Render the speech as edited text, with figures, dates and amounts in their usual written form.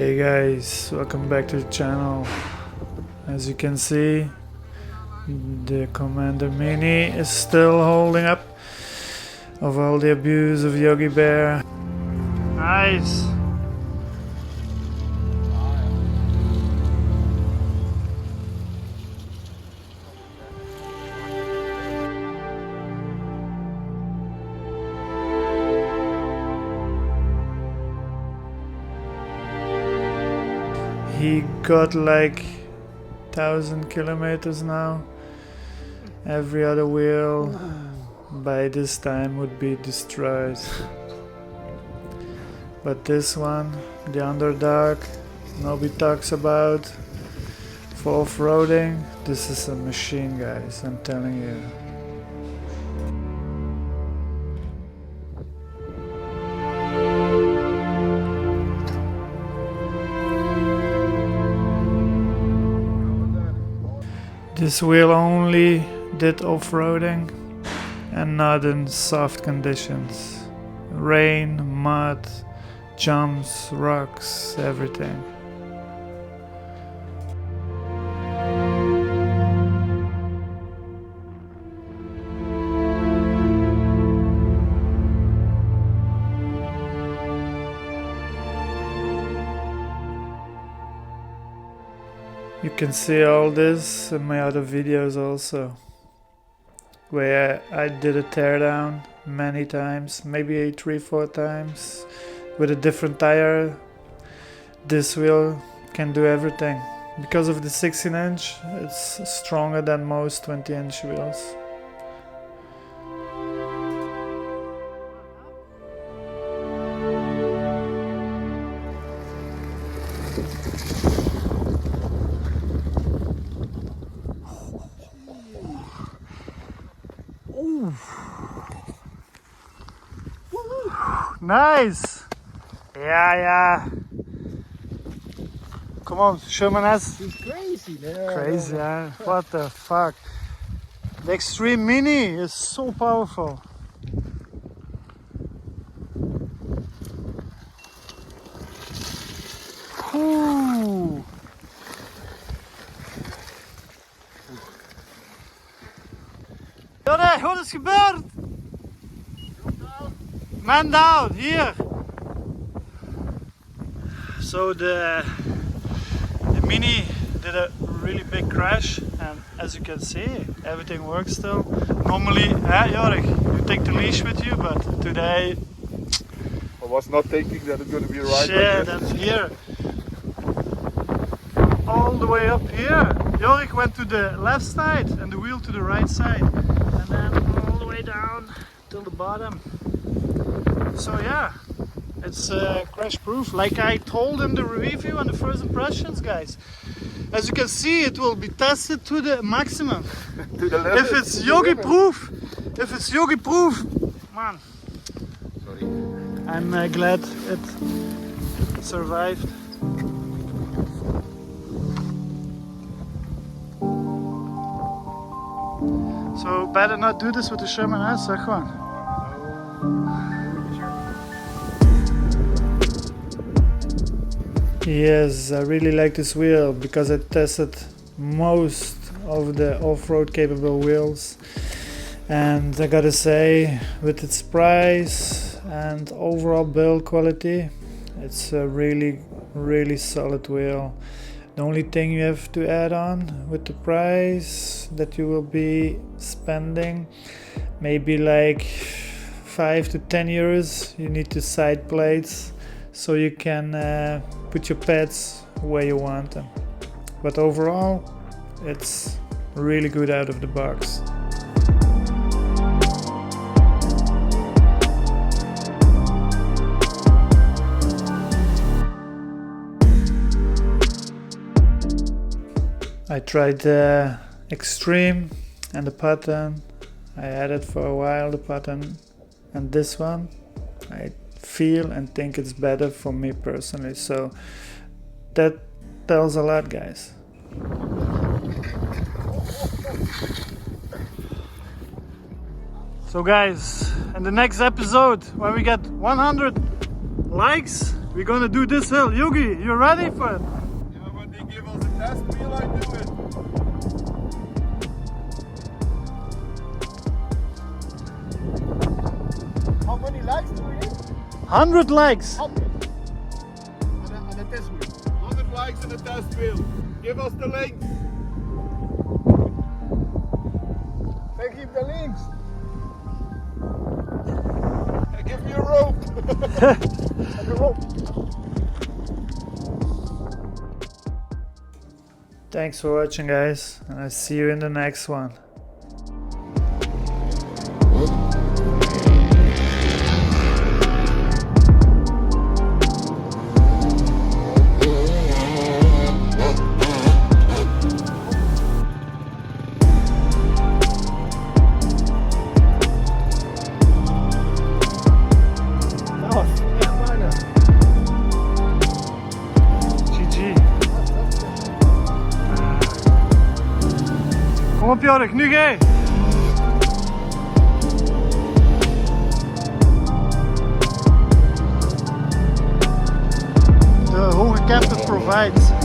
Hey guys, welcome back to the channel. As you can see, the Commander Mini is still holding up of all the abuse of Yogi Bear. Nice! He got like 1,000 kilometers now. Every other wheel by this time would be destroyed. But this one, the Underdog, nobody talks about. For off-roading, this is a machine, guys, I'm telling you. This wheel only did off-roading and not in soft conditions. Rain, mud, jumps, rocks, everything. You can see all this in my other videos also, where I did a teardown many times, maybe 3-4 times, with a different tire. This wheel can do everything. Because of the 16-inch, it's stronger than most 20-inch wheels. Nice! Yeah. Come on, Sherman S. He's crazy, man. Crazy, yeah. What the fuck? The Extreme Mini is so powerful. Oeh. Jonne, wat is gebeurd? Man down, here. So the Mini did a really big crash, and as you can see, everything works still. Normally, Jorik, you take the leash with you, but today I was not thinking that it's going to be right. Shit, and here, all the way up here. Jorik went to the left side and the wheel to the right side, and then all the way down till the bottom. So yeah, it's crash proof, like I told in the review and the first impressions, guys. As you can see, it will be tested to the maximum. To the limit. If it's Yogi proof, man. Sorry. I'm glad it survived. So better not do this with the Sherman S, zeg gewoon. Yes, I really like this wheel because I tested most of the off-road capable wheels, and I gotta say, with its price and overall build quality, it's a really solid wheel. The only thing you have to add on with the price that you will be spending, maybe like 5 to 10 euros, you need to side plates so you can put your pads where you want them. But overall, it's really good out of the box. I tried the Extreme and the pattern. I had it for a while, the pattern, and this one I feel and think it's better for me personally, so that tells a lot, guys. So guys, in the next episode, when we get 100 likes, We're gonna do this hill. Yugi, you ready for it? Yeah, when they give us a test wheel, I do it. How many likes do we need? 100 likes. 100. On a test wheel. 100 likes on a test wheel. Give us the links. They give the links. Hey, give me a rope. And a rope. Thanks for watching, guys, and I'll see you in the next one. Kom op Jorik, nu ga! De hoge camper provides.